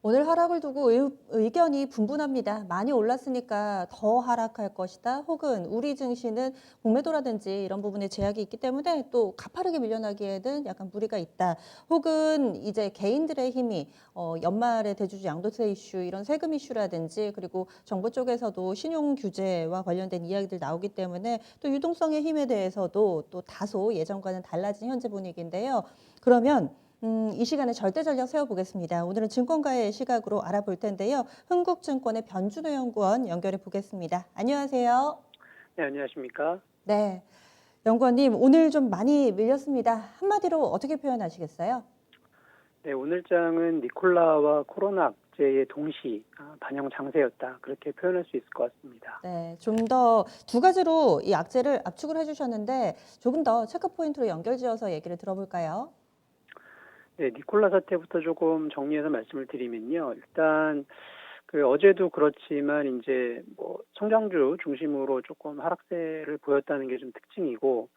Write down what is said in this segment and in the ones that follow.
오늘 하락을 두고 의견이 분분합니다. 많이 올랐으니까 더 하락할 것이다. 혹은 우리 증시는 공매도라든지 이런 부분에 제약이 있기 때문에 또 가파르게 밀려나기에는 약간 무리가 있다. 혹은 이제 개인들의 힘이 연말에 대주주 양도세 이슈, 이런 세금 이슈라든지 그리고 정부 쪽에서도 신용 규제와 관련된 이야기들 나오기 때문에 또 유동성의 힘에 대해서도 또 다소 예전과는 달라진 현재 분위기인데요. 그러면 이 시간에 절대 전략 세워보겠습니다. 오늘은 증권가의 시각으로 알아볼 텐데요. 흥국증권의 변준호 연구원 연결해 보겠습니다. 안녕하세요. 네, 안녕하십니까? 네, 연구원님 오늘 좀 많이 밀렸습니다. 한마디로 어떻게 표현하시겠어요? 네, 오늘 장은 니콜라와 코로나 악재의 동시 반영 장세였다. 그렇게 표현할 수 있을 것 같습니다. 네, 좀 더 두 가지로 이 악재를 압축을 해주셨는데 조금 더 체크 포인트로 연결지어서 얘기를 들어볼까요? 네, 니콜라 사태부터 조금 정리해서 말씀을 드리면요. 일단 어제도 그렇지만 이제 뭐 성장주 중심으로 조금 하락세를 보였다는 게 좀 특징이고,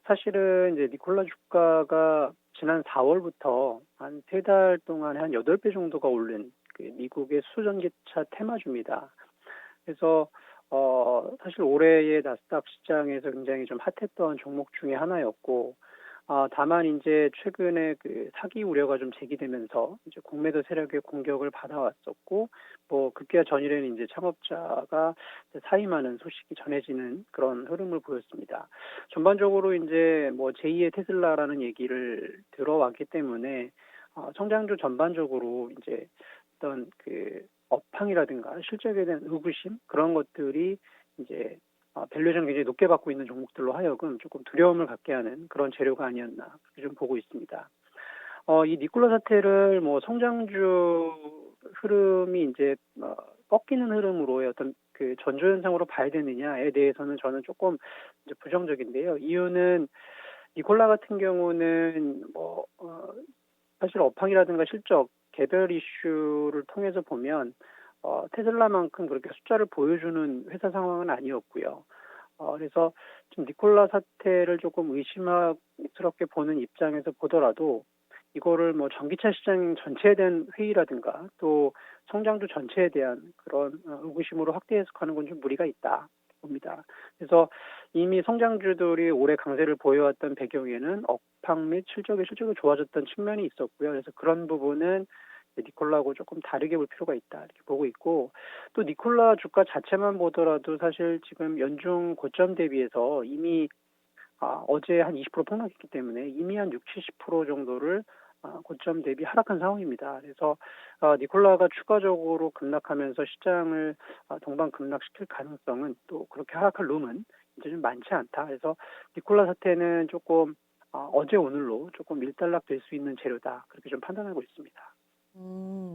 사실은 이제 니콜라 주가가 지난 4월부터 한 3달 동안 한 8배 정도가 오른 미국의 수소전기차 테마주입니다. 그래서 사실 올해의 나스닥 시장에서 굉장히 좀 핫했던 종목 중에 하나였고, 다만 이제 최근에 사기 우려가 좀 제기되면서 이제 공매도 세력의 공격을 받아왔었고, 뭐 급기야 전일에는 이제 창업자가 이제 사임하는 소식이 전해지는 그런 흐름을 보였습니다. 전반적으로 이제 뭐 제2의 테슬라라는 얘기를 들어왔기 때문에 성장주 전반적으로 이제 어떤 업황이라든가 실적에 대한 의구심 그런 것들이 이제 밸류에이션 굉장히 높게 받고 있는 종목들로 하여금 조금 두려움을 갖게 하는 그런 재료가 아니었나 그렇게 좀 보고 있습니다. 이 니콜라 사태를 뭐 성장주 흐름이 이제 꺾이는 흐름으로의 어떤 전조 현상으로 봐야 되느냐에 대해서는 저는 조금 이제 부정적인데요. 이유는 니콜라 같은 경우는 뭐 사실 업황이라든가 실적 개별 이슈를 통해서 보면 테슬라만큼 그렇게 숫자를 보여주는 회사 상황은 아니었고요. 그래서 좀 니콜라 사태를 조금 의심스럽게 보는 입장에서 보더라도 이거를 뭐 전기차 시장 전체에 대한 회의라든가 또 성장주 전체에 대한 그런 의구심으로 확대 해석하는 건 좀 무리가 있다 봅니다. 그래서 이미 성장주들이 올해 강세를 보여왔던 배경에는 업황 및 실적이 좋아졌던 측면이 있었고요. 그래서 그런 부분은 니콜라하고 조금 다르게 볼 필요가 있다 이렇게 보고 있고, 또 니콜라 주가 자체만 보더라도 사실 지금 연중 고점 대비해서 이미 어제 한 20% 폭락했기 때문에 이미 한 6, 70% 정도를 고점 대비 하락한 상황입니다. 그래서 니콜라가 추가적으로 급락하면서 시장을 동반 급락시킬 가능성은 또 그렇게 하락할 룸은 이제 좀 많지 않다. 그래서 니콜라 사태는 조금 어제 오늘로 조금 일단락 될 수 있는 재료다. 그렇게 좀 판단하고 있습니다.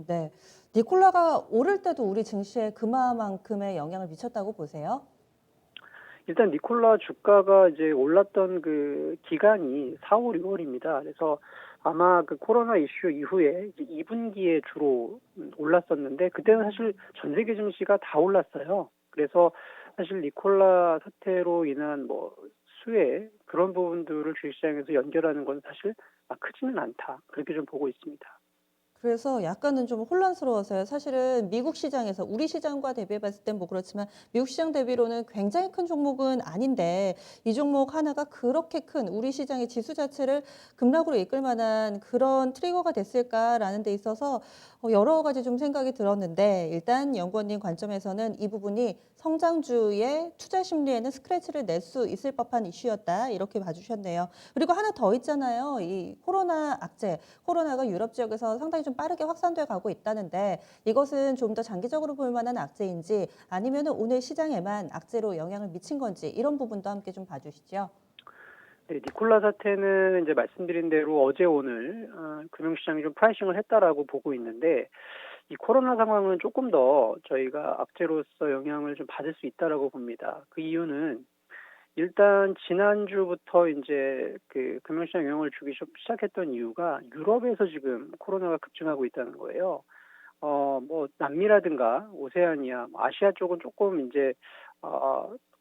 네. 니콜라가 오를 때도 우리 증시에 그만큼의 영향을 미쳤다고 보세요? 일단 니콜라 주가가 이제 올랐던 기간이 4월, 6월입니다. 그래서 아마 코로나 이슈 이후에 이제 2분기에 주로 올랐었는데 그때는 사실 전 세계 증시가 다 올랐어요. 그래서 사실 니콜라 사태로 인한 뭐 수혜 그런 부분들을 주식시장에서 연결하는 건 사실 크지는 않다. 그렇게 좀 보고 있습니다. 그래서 약간은 좀 혼란스러워서요. 사실은 미국 시장에서 우리 시장과 대비해 봤을 땐 뭐 그렇지만 미국 시장 대비로는 굉장히 큰 종목은 아닌데 이 종목 하나가 그렇게 큰 우리 시장의 지수 자체를 급락으로 이끌 만한 그런 트리거가 됐을까라는 데 있어서 여러 가지 좀 생각이 들었는데 일단 연구원님 관점에서는 이 부분이 성장주의 투자 심리에는 스크래치를 낼 수 있을 법한 이슈였다. 이렇게 봐주셨네요. 그리고 하나 더 있잖아요. 이 코로나 악재. 코로나가 유럽 지역에서 상당히 좀 빠르게 확산돼 가고 있다는데 이것은 좀 더 장기적으로 볼 만한 악재인지 아니면 오늘 시장에만 악재로 영향을 미친 건지 이런 부분도 함께 좀 봐주시죠. 네, 니콜라 사태는 이제 말씀드린 대로 어제 오늘 금융시장이 좀 프라이싱을 했다라고 보고 있는데, 이 코로나 상황은 조금 더 저희가 악재로서 영향을 좀 받을 수 있다라고 봅니다. 그 이유는 일단 지난주부터 이제 금융시장 영향을 주기 시작했던 이유가 유럽에서 지금 코로나가 급증하고 있다는 거예요. 뭐 남미라든가 오세아니아, 뭐 아시아 쪽은 조금 이제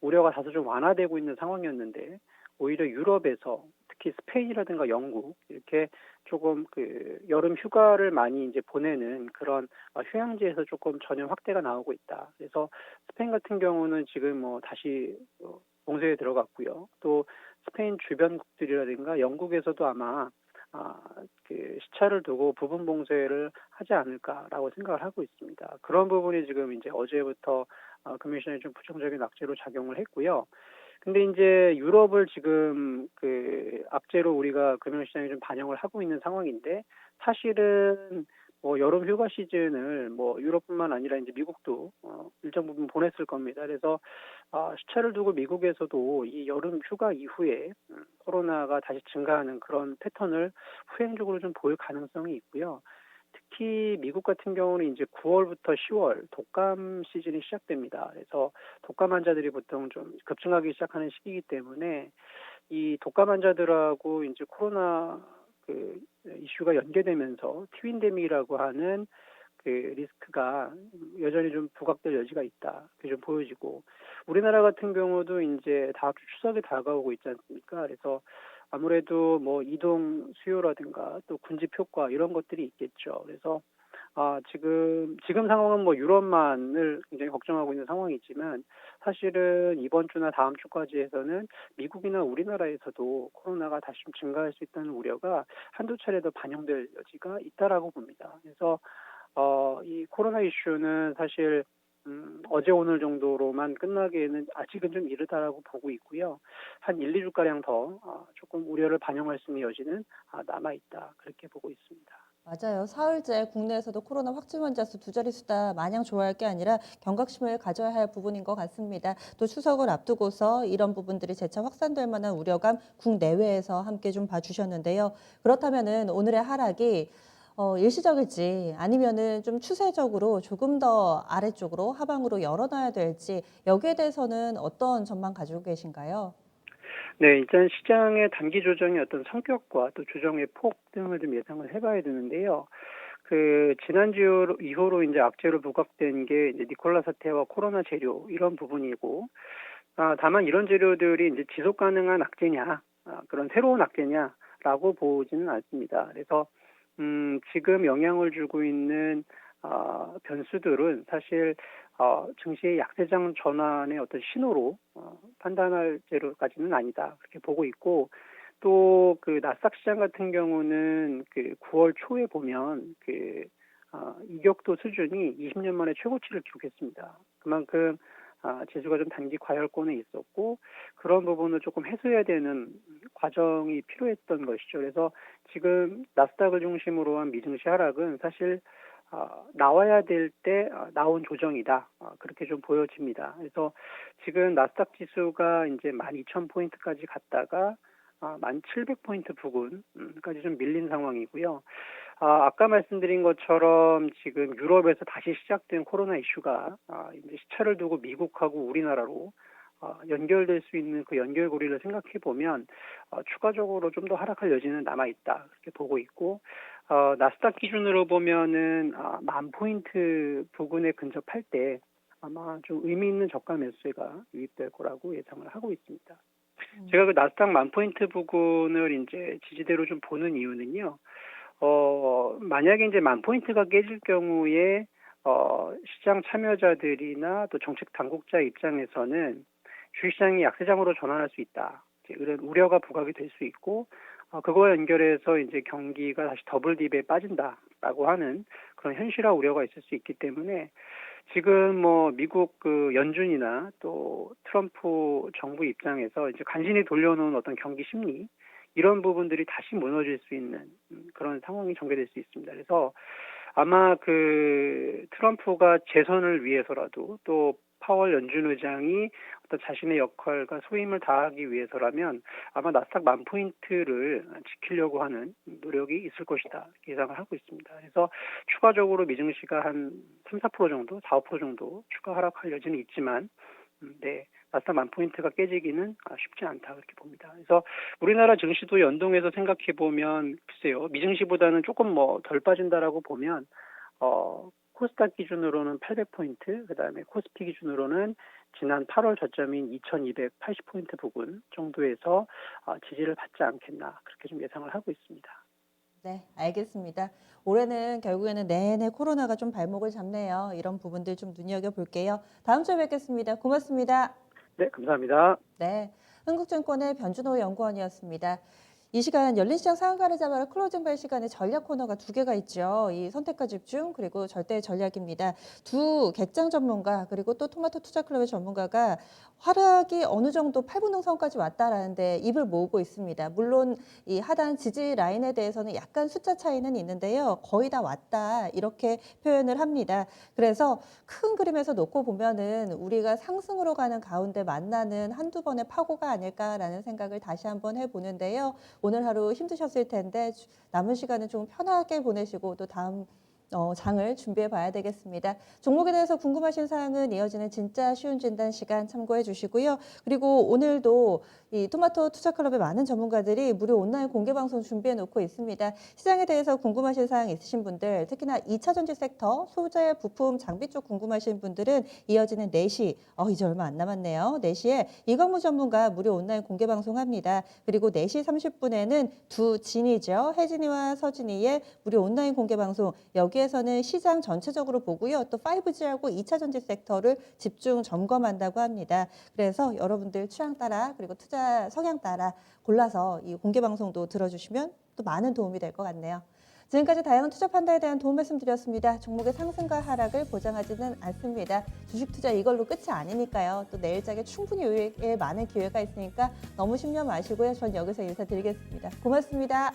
우려가 다소 좀 완화되고 있는 상황이었는데 오히려 유럽에서 특히 스페인이라든가 영국 이렇게 조금 그 여름 휴가를 많이 이제 보내는 그런 휴양지에서 조금 전염 확대가 나오고 있다. 그래서 스페인 같은 경우는 지금 뭐 다시 봉쇄에 들어갔고요. 또 스페인 주변국들이라든가 영국에서도 아마 그 시차를 두고 부분 봉쇄를 하지 않을까라고 생각을 하고 있습니다. 그런 부분이 지금 이제 어제부터 금융시장에 좀 부정적인 악재로 작용을 했고요. 근데 이제 유럽을 지금 그 악재로 우리가 금융시장에 좀 반영을 하고 있는 상황인데 사실은 뭐 여름 휴가 시즌을 뭐 유럽뿐만 아니라 이제 미국도 일정 부분 보냈을 겁니다. 그래서 시차를 두고 미국에서도 이 여름 휴가 이후에 코로나가 다시 증가하는 그런 패턴을 후행적으로 좀 보일 가능성이 있고요. 특히 미국 같은 경우는 이제 9월부터 10월 독감 시즌이 시작됩니다. 그래서 독감 환자들이 보통 좀 급증하기 시작하는 시기이기 때문에 이 독감 환자들하고 이제 코로나 그 이슈가 연계되면서 트윈데믹이라고 하는 그 리스크가 여전히 좀 부각될 여지가 있다. 그게 좀 보여지고 우리나라 같은 경우도 이제 다음 주 추석이 다가오고 있지 않습니까? 그래서 아무래도 뭐 이동 수요라든가 또 군집 효과 이런 것들이 있겠죠. 그래서 지금 상황은 뭐 유럽만을 굉장히 걱정하고 있는 상황이지만 사실은 이번 주나 다음 주까지 해서는 미국이나 우리나라에서도 코로나가 다시 좀 증가할 수 있다는 우려가 한두 차례 더 반영될 여지가 있다라고 봅니다. 그래서 이 코로나 이슈는 사실 어제 오늘 정도로만 끝나기에는 아직은 좀 이르다라고 보고 있고요. 한 1, 2주가량 더 조금 우려를 반영할 수 있는 여지는 남아있다. 그렇게 보고 있습니다. 맞아요. 사흘째 국내에서도 코로나 확진 환자 수 두 자릿수다 마냥 좋아할 게 아니라 경각심을 가져야 할 부분인 것 같습니다. 또 추석을 앞두고서 이런 부분들이 재차 확산될 만한 우려감 국내외에서 함께 좀 봐주셨는데요. 그렇다면은 오늘의 하락이 일시적일지 아니면은 좀 추세적으로 조금 더 아래쪽으로 하방으로 열어놔야 될지 여기에 대해서는 어떤 전망 가지고 계신가요? 네, 일단 시장의 단기 조정의 어떤 성격과 또 조정의 폭 등을 좀 예상을 해봐야 되는데요. 그 지난주 이후로 이제 악재로 부각된 게 이제 니콜라 사태와 코로나 재료 이런 부분이고, 다만 이런 재료들이 이제 지속 가능한 악재냐, 그런 새로운 악재냐라고 보지는 않습니다. 그래서 지금 영향을 주고 있는 변수들은 사실 증시의 약세장 전환의 어떤 신호로 판단할 재료까지는 아니다 그렇게 보고 있고 또 그 나스닥 시장 같은 경우는 그 9월 초에 보면 그 이격도 수준이 20년 만에 최고치를 기록했습니다. 그만큼 지수가 좀 단기 과열권에 있었고 그런 부분을 조금 해소해야 되는 과정이 필요했던 것이죠. 그래서 지금 나스닥을 중심으로 한 미증시 하락은 사실 나와야 될 때 나온 조정이다. 그렇게 좀 보여집니다. 그래서 지금 나스닥 지수가 이제 12,000포인트까지 갔다가 1,700포인트 부근까지 좀 밀린 상황이고요. 아까 말씀드린 것처럼 지금 유럽에서 다시 시작된 코로나 이슈가 이제 시차를 두고 미국하고 우리나라로 연결될 수 있는 그 연결고리를 생각해 보면 추가적으로 좀 더 하락할 여지는 남아 있다 그렇게 보고 있고 나스닥 기준으로 보면은 10,000포인트 부근에 근접할 때 아마 좀 의미 있는 저가 매수세가 유입될 거라고 예상을 하고 있습니다. 제가 그 나스닥 10,000포인트 부근을 이제 지지대로 좀 보는 이유는요. 만약에 이제 10,000포인트가 깨질 경우에 시장 참여자들이나 또 정책 당국자 입장에서는 주식시장이 약세장으로 전환할 수 있다. 이런 우려가 부각이 될 수 있고 그거와 연결해서 이제 경기가 다시 더블 딥에 빠진다라고 하는 그런 현실화 우려가 있을 수 있기 때문에 지금 뭐 미국 그 연준이나 또 트럼프 정부 입장에서 이제 간신히 돌려놓은 어떤 경기 심리 이런 부분들이 다시 무너질 수 있는 그런 상황이 전개될 수 있습니다. 그래서 아마 그 트럼프가 재선을 위해서라도 또 파월 연준 의장이 어떤 자신의 역할과 소임을 다하기 위해서라면 아마 나스닥 10,000포인트를 지키려고 하는 노력이 있을 것이다 예상을 하고 있습니다. 그래서 추가적으로 미증시가 한 3, 4% 정도, 4, 5% 정도 추가 하락할 여지는 있지만 네, 나스닥 10,000포인트가 깨지기는 쉽지 않다 그렇게 봅니다. 그래서 우리나라 증시도 연동해서 생각해 보면 글쎄요 미증시보다는 조금 뭐 덜 빠진다라고 보면 코스닥 기준으로는 800포인트, 그다음에 코스피 기준으로는 지난 8월 저점인 2280포인트 부근 정도에서 지지를 받지 않겠나 그렇게 좀 예상을 하고 있습니다. 네, 알겠습니다. 올해는 결국에는 내내 코로나가 좀 발목을 잡네요. 이런 부분들 좀 눈여겨볼게요. 다음 주에 뵙겠습니다. 고맙습니다. 네, 감사합니다. 네, 한국증권의 변준호 연구원이었습니다. 이 시간 열린 시장 상한가를 잡아라 클로징 벨 시간에 전략 코너가 두 개가 있죠. 이 선택과 집중 그리고 절대 전략입니다. 두 객장 전문가 그리고 또 토마토 투자 클럽의 전문가가 하락이 어느 정도 8분등선까지 왔다라는데 입을 모으고 있습니다. 물론 이 하단 지지 라인에 대해서는 약간 숫자 차이는 있는데요. 거의 다 왔다 이렇게 표현을 합니다. 그래서 큰 그림에서 놓고 보면은 우리가 상승으로 가는 가운데 만나는 한두 번의 파고가 아닐까라는 생각을 다시 한번 해보는데요. 오늘 하루 힘드셨을 텐데 남은 시간은 좀 편하게 보내시고 또 다음 장을 준비해 봐야 되겠습니다. 종목에 대해서 궁금하신 사항은 이어지는 진짜 쉬운 진단 시간 참고해 주시고요. 그리고 오늘도 이 토마토 투자클럽의 많은 전문가들이 무료 온라인 공개 방송 준비해 놓고 있습니다. 시장에 대해서 궁금하신 사항 있으신 분들, 특히나 2차 전지 섹터, 소재, 부품, 장비 쪽 궁금하신 분들은 이어지는 4시, 이제 얼마 안 남았네요. 4시에 이광무 전문가 무료 온라인 공개 방송합니다. 그리고 4시 30분에는 두 진이죠. 혜진이와 서진이의 무료 온라인 공개 방송, 여기에서는 시장 전체적으로 보고요. 또 5G하고 2차 전지 섹터를 집중 점검한다고 합니다. 그래서 여러분들 취향 따라 그리고 투자 성향 따라 골라서 이 공개 방송도 들어주시면 또 많은 도움이 될 것 같네요. 지금까지 다양한 투자 판단에 대한 도움 말씀드렸습니다. 종목의 상승과 하락을 보장하지는 않습니다. 주식 투자 이걸로 끝이 아니니까요. 또 내일장에 충분히 유익에 많은 기회가 있으니까 너무 신경 마시고요. 전 여기서 인사드리겠습니다. 고맙습니다.